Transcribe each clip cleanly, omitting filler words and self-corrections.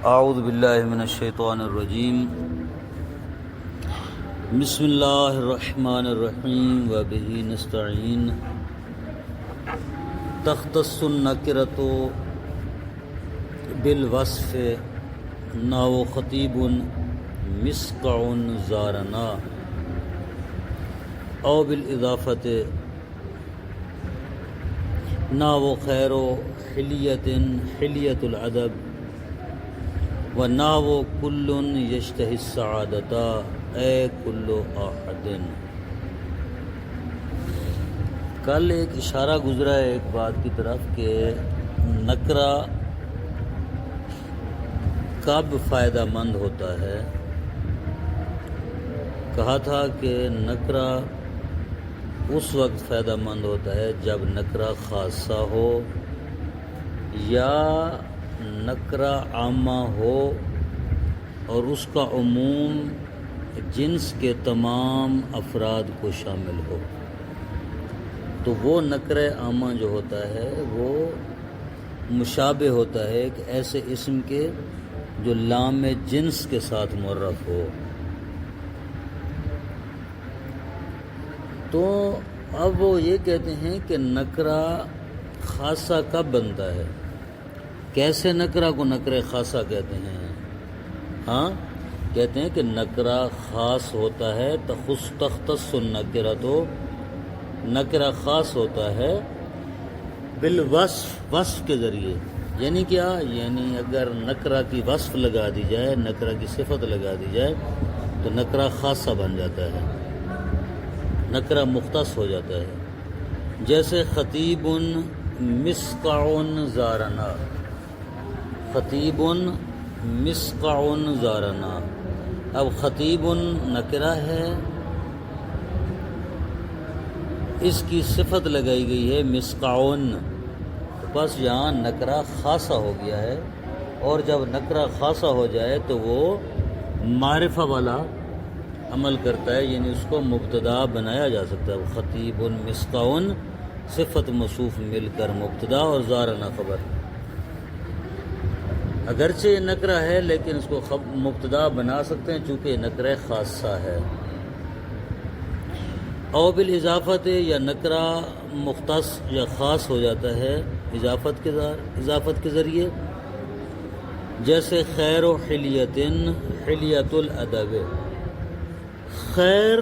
اعوذ باللہ من الشیطان الرجیم بسم اللہ الرحمن الرحیم وبہ نستعین تختص النکرۃ بالوصف ناو خطیب مسقع زارنا او بالاضافت ناو خیر حلیۃ حلیۃ الادب وَنَاوُ كُلٌّ يَشْتَهِي السَّعَادَةَ اے کل احد۔ کل ایک اشارہ گزرا ہے ایک بات کی طرف کہ نکرہ کب فائدہ مند ہوتا ہے۔ کہا تھا کہ نکرہ اس وقت فائدہ مند ہوتا ہے جب نکرہ خاصہ ہو یا نکرہ عامہ ہو اور اس کا عموم جنس کے تمام افراد کو شامل ہو، تو وہ نکرہ عامہ جو ہوتا ہے وہ مشابہ ہوتا ہے ایک ایسے اسم کے جو لام جنس کے ساتھ معرف ہو۔ تو اب وہ یہ کہتے ہیں کہ نکرہ خاصہ کب بنتا ہے، کیسے نکرہ کو نکرہ خاصہ کہتے ہیں؟ کہتے ہیں کہ نکرہ خاص ہوتا ہے تختص النکرہ، تو نکرہ خاص ہوتا ہے بالوصف، وصف کے ذریعے۔ یعنی کیا؟ یعنی اگر نکرہ کی وصف لگا دی جائے، نکرہ کی صفت لگا دی جائے تو نکرہ خاصہ بن جاتا ہے، نکرہ مختص ہو جاتا ہے۔ جیسے خطیب مسقع زارنا، خطیب مسقع زارنا۔ اب خطیب نکرہ ہے، اس کی صفت لگائی گئی ہے مسقع، بس یہاں نکرہ خاصہ ہو گیا ہے، اور جب نکرہ خاصہ ہو جائے تو وہ معرفہ والا عمل کرتا ہے، یعنی اس کو مبتدا بنایا جا سکتا ہے۔ خطیب مسقع صفت موصوف مل کر مبتدا اور زارنا خبر، اگرچہ یہ نکرہ ہے لیکن اس کو مبتدا بنا سکتے ہیں چونکہ یہ نکرہ خاصہ ہے۔ او بالاضافت، یا نکرہ مختص یا خاص ہو جاتا ہے اضافت کے ذریعے۔ جیسے خیر و حلیۃ حلیۃ الادب، خیر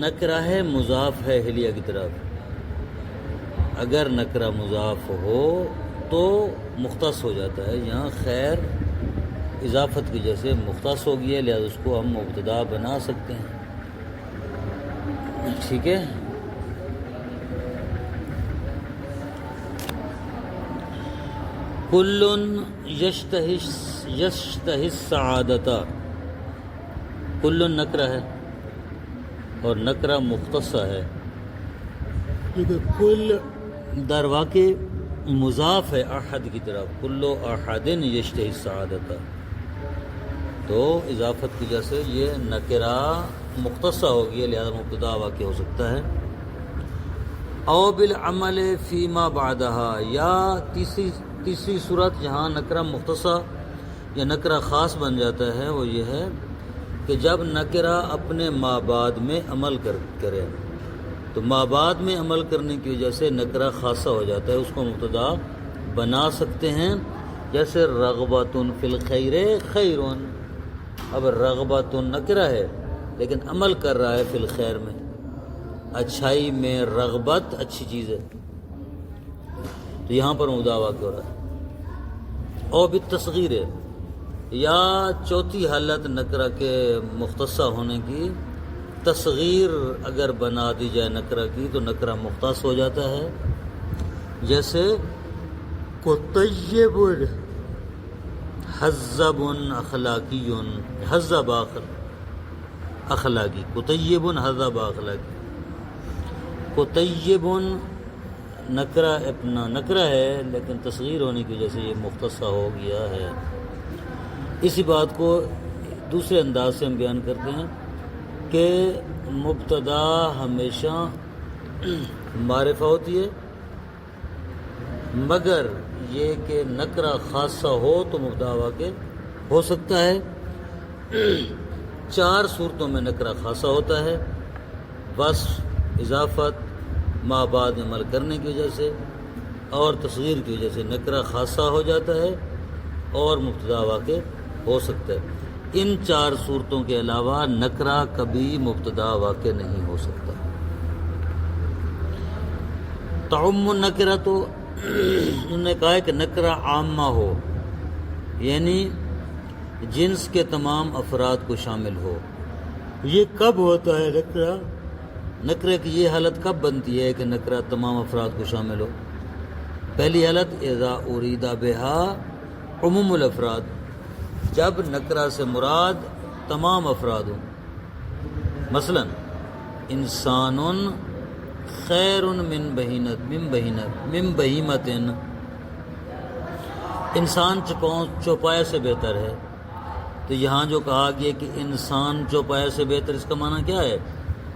نکرہ ہے مضاف ہے حلیہ کی طرف، اگر نکرہ مضاف ہو تو مختص ہو جاتا ہے، یہاں خیر اضافت کی جیسے مختص ہو گیا، لہذا اس کو ہم مبتدا بنا سکتے ہیں۔ ٹھیک ہے۔ کل یشتہی السعادۃ، کل نکرہ ہے اور نکرہ مختصہ ہے، لیکن کل در واقع مضاف ہے احد کی طرف، کل احد یشتہی السعادۃ، تو اضافت کی وجہ سے یہ نکرہ مختصہ ہو گیا، لہذا مبتدا واقع ہو سکتا ہے۔ او بالعمل فیما بعدہا، یا تیسری صورت جہاں نکرہ مختصہ یا نکرہ خاص بن جاتا ہے وہ یہ ہے کہ جب نکرہ اپنے ما بعد میں عمل کرے، تو ما بعد میں عمل کرنے کی وجہ سے نکرہ خاصہ ہو جاتا ہے، اس کو مبتدا بنا سکتے ہیں۔ جیسے رغبۃ فی الخیر خیر، اب رغبۃ نکرہ ہے لیکن عمل کر رہا ہے فی الخیر میں، اچھائی میں رغبت اچھی چیز ہے، تو یہاں پر مبتدا واقع ہو رہا ہے۔ او بالتصغیر، یا چوتھی حالت نکرہ کے مختصہ ہونے کی، تصغیر اگر بنا دی جائے نکرہ کی تو نکرہ مختص ہو جاتا ہے۔ جیسے کطیب حذب اخلاقی، حذب اخلاقی، کطیب حذب اخلاقی۔ کطیب نکرہ اپنا نکرہ ہے لیکن تصغیر ہونے کی وجہ سے یہ مختصہ ہو گیا ہے۔ اسی بات کو دوسرے انداز سے ہم بیان کرتے ہیں کہ مبتدا ہمیشہ معرفہ ہوتی ہے، مگر یہ کہ نکرہ خاصہ ہو تو مبتدا واقع ہو سکتا ہے۔ 4 صورتوں میں نکرہ خاصہ ہوتا ہے، وصف، اضافت، ما بعد میں عمل کرنے کی وجہ سے اور تصغیر کی وجہ سے نکرہ خاصہ ہو جاتا ہے اور مبتدا واقع ہو سکتا ہے۔ ان 4 صورتوں کے علاوہ نکرہ کبھی مبتدا واقع نہیں ہو سکتا۔ تعم النکرہ تو انہوں نے کہا ہے کہ نکرہ عامہ ہو، یعنی جنس کے تمام افراد کو شامل ہو۔ یہ کب ہوتا ہے نکرہ؟ نکرے کی یہ حالت کب بنتی ہے کہ نکرہ تمام افراد کو شامل ہو؟ پہلی حالت اذا ارید بہا عموم الافراد، جب نکرہ سے مراد تمام افراد ہوں۔ مثلا انسان خیر من بہیمت، انسان چوپائے سے بہتر ہے۔ تو یہاں جو کہا گیا کہ انسان چوپائے سے بہتر، اس کا معنی کیا ہے؟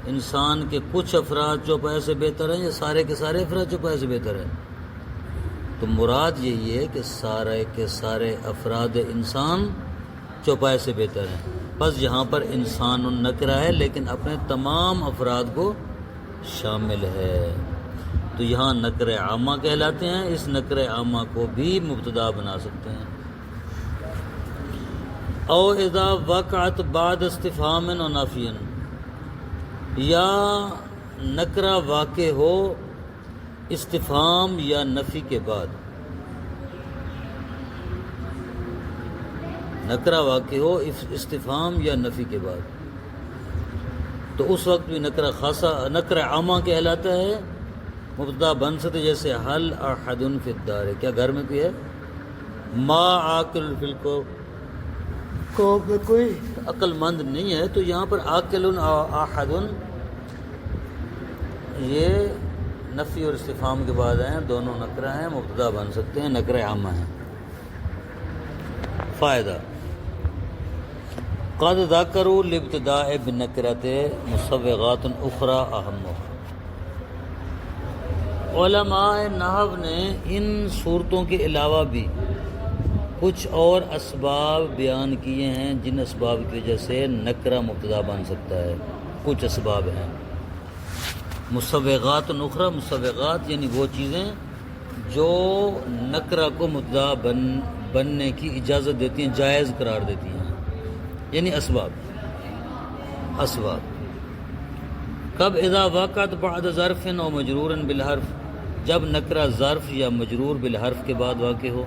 انسان کے کچھ افراد چوپائے سے بہتر ہیں یا سارے کے سارے افراد چوپائے سے بہتر ہیں؟ تو مراد یہی ہے کہ سارے کے سارے افراد انسان چوپائے سے بہتر ہیں۔ بس یہاں پر انسان النکرہ ہے لیکن اپنے تمام افراد کو شامل ہے، تو یہاں نکرہ عامہ کہلاتے ہیں۔ اس نکرہ عامہ کو بھی مبتدا بنا سکتے ہیں۔ او اذا وقعت بعد استفہام و نافی، یا نکرہ واقع ہو استفہام یا نفی کے بعد، نکرہ واقع ہو استفہام یا نفی کے بعد، تو اس وقت بھی نکرہ خاصہ نکرہ عامہ کہلاتا ہے، مبتدا بن سکتے، جیسے حل احد فی الدار، کیا گھر میں کوئی ہے؟ ما عاقل فی القوم، قوم میں کوئی عقل مند نہیں ہے، تو یہاں پر عاقل احد یہ نفی اور استفہام کے بعد ہیں، دونوں نکرہ ہیں، مبتدا بن سکتے ہیں، نکرہ عامہ ہیں۔ فائدہ قد ذکروا الابتداء بالنکرۃ مصوغات اخرى اہم۔ علماء نحو نے ان صورتوں کے علاوہ بھی کچھ اور اسباب بیان کیے ہیں جن اسباب کی وجہ سے نکرہ مبتدا بن سکتا ہے۔ کچھ اسباب ہیں مصوغات اخرى، مصوغات یعنی وہ چیزیں جو نکرہ کو مبتدا بننے کی اجازت دیتی ہیں، جائز قرار دیتی ہیں، یعنی اسباب۔ کب اذا وقعت بعد ظرف او مجرور بالحرف، جب نکرہ ظرف یا مجرور بالحرف کے بعد واقع ہو،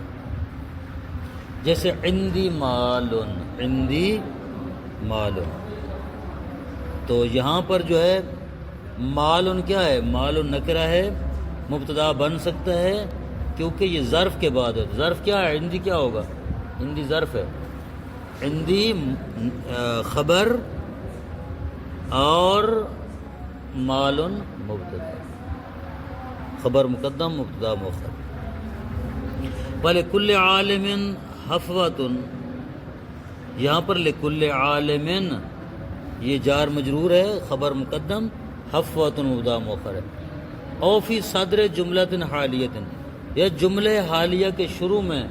جیسے عندی مال، تو یہاں پر جو ہے مال کیا ہے؟ مال نکرہ ہے، مبتدا بن سکتا ہے کیونکہ یہ ظرف کے بعد ہے۔ ظرف کیا ہے؟ عندی کیا ہوگا؟ عندی ظرف ہے، عندی خبر اور مال مبتدا، خبر مقدم مبتدا مؤخر۔ وَلِكُلِّ عَالِمٍ حَفْوَةٌ، یہاں پر لِكُلِّ عَالِمٍ یہ جار مجرور ہے، خبر مقدم، حفوۃ مبتدا مؤخر ہے۔ او فی صدر جملۃ حالیۃ، یہ جملے حالیہ کے شروع میں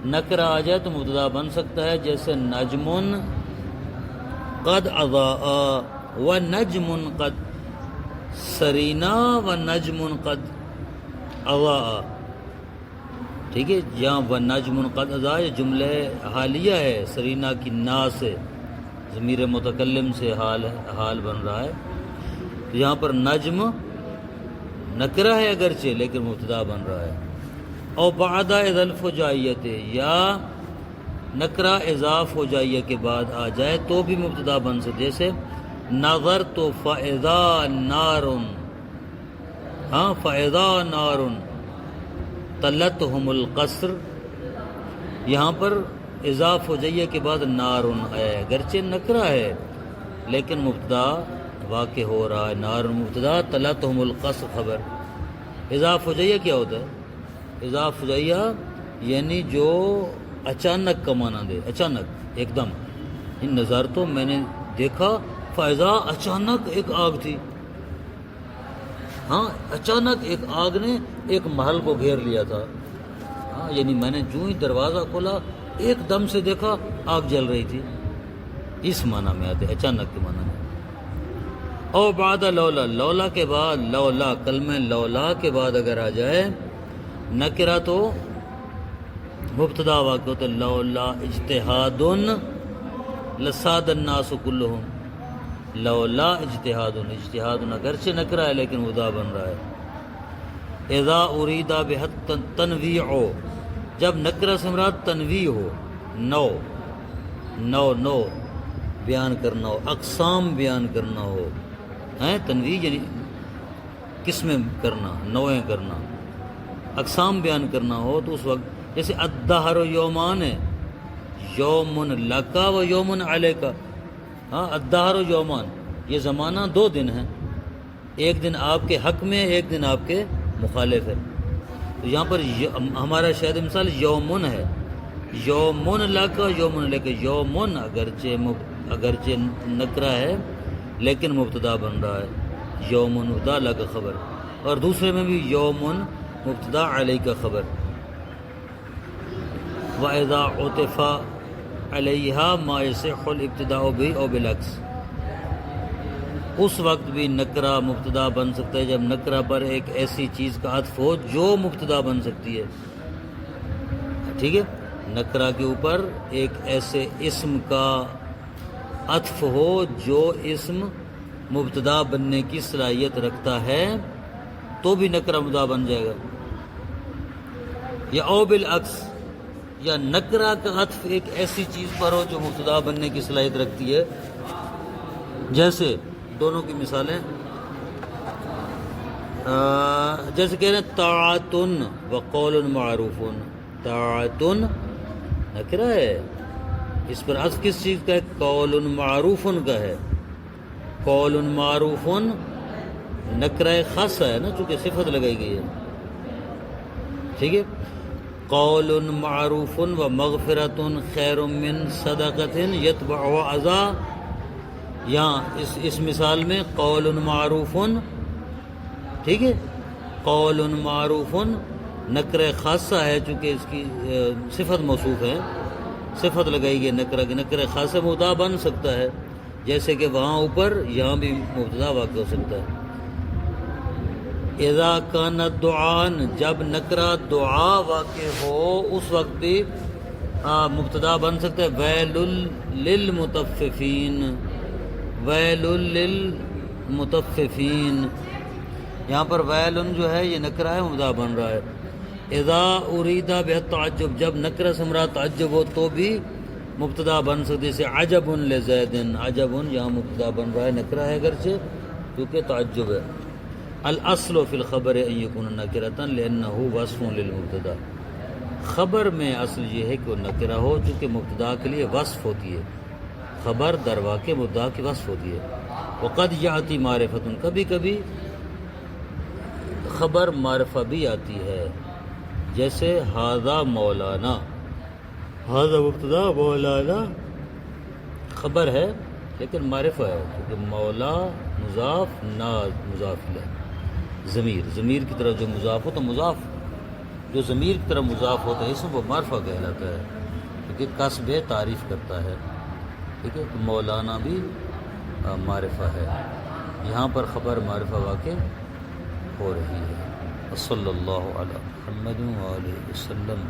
نکرہ آ جائے تو مبتدا بن سکتا ہے، جیسے نجم قد اضاء و نجم قد سرینا و نجم قد اضاء، ٹھیک ہے، جہاں و نجم قد اضاء یہ جملہ حالیہ ہے، سرینا کی نا سے ضمیر متکلم سے حال بن رہا ہے، یہاں پر نجم نکرہ ہے اگرچہ لیکن مبتدا بن رہا ہے۔ او بعد اذا الفجائیت، یا نکرہ اضاف ہو جائیہ کے بعد آ جائے تو بھی مبتدا بن سکتے، جیسے نظرت فاذا نار، فاذا نار طلتهم القصر، یہاں پر اضاف ہو جائیہ کے بعد نار ہے، اگرچہ نکرہ ہے لیکن مبتدا واقع ہو رہا ہے، نار مبتدا، طلتهم القصر خبر۔ اضاف ہو جائیہ کیا ہوتا ہے؟ اضاف ہو جائیہ یعنی جو اچانک کا معنی دے، اچانک ایک دم۔ ان نظر تو میں نے دیکھا فائزہ، اچانک ایک آگ تھی، اچانک ایک آگ نے ایک محل کو گھیر لیا تھا، یعنی میں نے جو ہی دروازہ کھولا ایک دم سے دیکھا آگ جل رہی تھی، اس معنی میں آتے اچانک کے معنی میں. او بعد لولا، لولا کے بعد، لولا کلمہ لولا کے بعد اگر آ جائے نکرہ تو مبتدا واقع ہوتا ہے. لولا اجتہاد لصاد الناس کلہم، لولا اجتہاد، اجتہاد اگرچہ نکرہ ہے لیکن مبتدا بن رہا ہے. اذا ارید بحد تنویع، جب نکرہ سے مراد تنویع ہو، نو نو بیان کرنا ہو، اقسام بیان کرنا ہو، تنویع یعنی قسمیں کرنا، نوعیں کرنا، اقسام بیان کرنا ہو، تو اس وقت جیسے الدہر یومان ہے، یومن لکا و یومن علیکا. الدہر یومان، یہ زمانہ 2 دن ہیں، ایک دن آپ کے حق میں، ایک دن آپ کے مخالف ہے. تو یہاں پر ہمارا شاید مثال یومن ہے، یومن لکا یومن علیکا. یومن اگرچہ نکرہ ہے لیکن مبتدا بن رہا ہے، یومن مبتدا لکا خبر. اور دوسرے میں بھی یومن مبتدا علیکا خبر. وَإِذَا عُطِفَ عَلَيْهَا مَا يَصِحُّ الْإِبْتِدَاءُ بِهِ أَوْ بِالْعَكْسِ. اس وقت بھی نکرہ مبتدا بن سکتا ہے جب نکرہ پر ایک ایسی چیز کا عطف ہو جو مبتدا بن سکتی ہے. ٹھیک ہے، نکرہ کے اوپر ایک ایسے اسم کا عطف ہو جو اسم مبتدا بننے کی صلاحیت رکھتا ہے تو بھی نکرہ مبتدا بن جائے گا. یا او بالعکس، یا نکرہ کا عطف ایک ایسی چیز پر ہو جو مبتدا بننے کی صلاحیت رکھتی ہے. جیسے دونوں کی مثالیں، جیسے کہہ رہے ہیں طاعتن و قول معروفن. طاعتن نکرہ ہے، اس پر عطف کس چیز کا ہے؟ قول معروفن کا ہے. قول معروفن نکرہ خاصہ ہے نا، چونکہ صفت لگائی گئی ہے. ٹھیک ہے، قول معروف و مغفرۃ خیر من صدقۃ یتبعها اذی. یہاں اس مثال میں قول معروف، ٹھیک ہے، قول معروف نکرہ خاصہ ہے چونکہ اس کی صفت موصوف ہے، صفت لگائی گئی نکرہ کی. نکرہ خاصہ مبتدا بن سکتا ہے، جیسے کہ وہاں اوپر یہاں بھی مبتدا واقع ہو سکتا ہے. اذا کانت دعان، جب نکرہ دعا واقع ہو اس وقت بھی مبتدا بن سکتا ہے. ویل للمطففین، ویل للمطففین. یہاں پر ویل جو ہے یہ نکرہ ہے، مبتدا بن رہا ہے. اذا ارید بالتعجب، جب نکرہ سے مراد تعجب ہو تو بھی مبتدا بن سکتے، جیسے عجب لزید. عجب یہاں مبتدا بن رہا ہے، نکرہ ہے اگرچہ کیونکہ تعجب ہے. الاصل فی الخبر ان یکون نکرۃ لانہ وصف للمبتدا. خبر میں اصل یہ ہے کہ وہ نکرہ ہو چونکہ مبتدا کے لیے وصف ہوتی ہے. خبر در واقع مبتدا کی وصف ہوتی ہے. وقد یاتی معرفۃ، کبھی کبھی خبر معرفہ بھی آتی ہے، جیسے ھذا مولانا. ھذا مبتدا، مولانا خبر ہے لیکن معرفہ ہے کیونکہ مولا مضاف، ناز مضاف الیہ. ضمیر کی طرف جو مضاف ہو تو مضاف، جو ضمیر کی طرف مضاف ہوتا ہے اسم وہ معرفہ کہلاتا ہے کیونکہ کسب تعریف کرتا ہے. ٹھیک ہے، تو مولانا بھی معرفہ ہے. یہاں پر خبر معرفہ واقع ہو رہی ہے. صلی اللہ علیہ محمد وآلہ وسلم.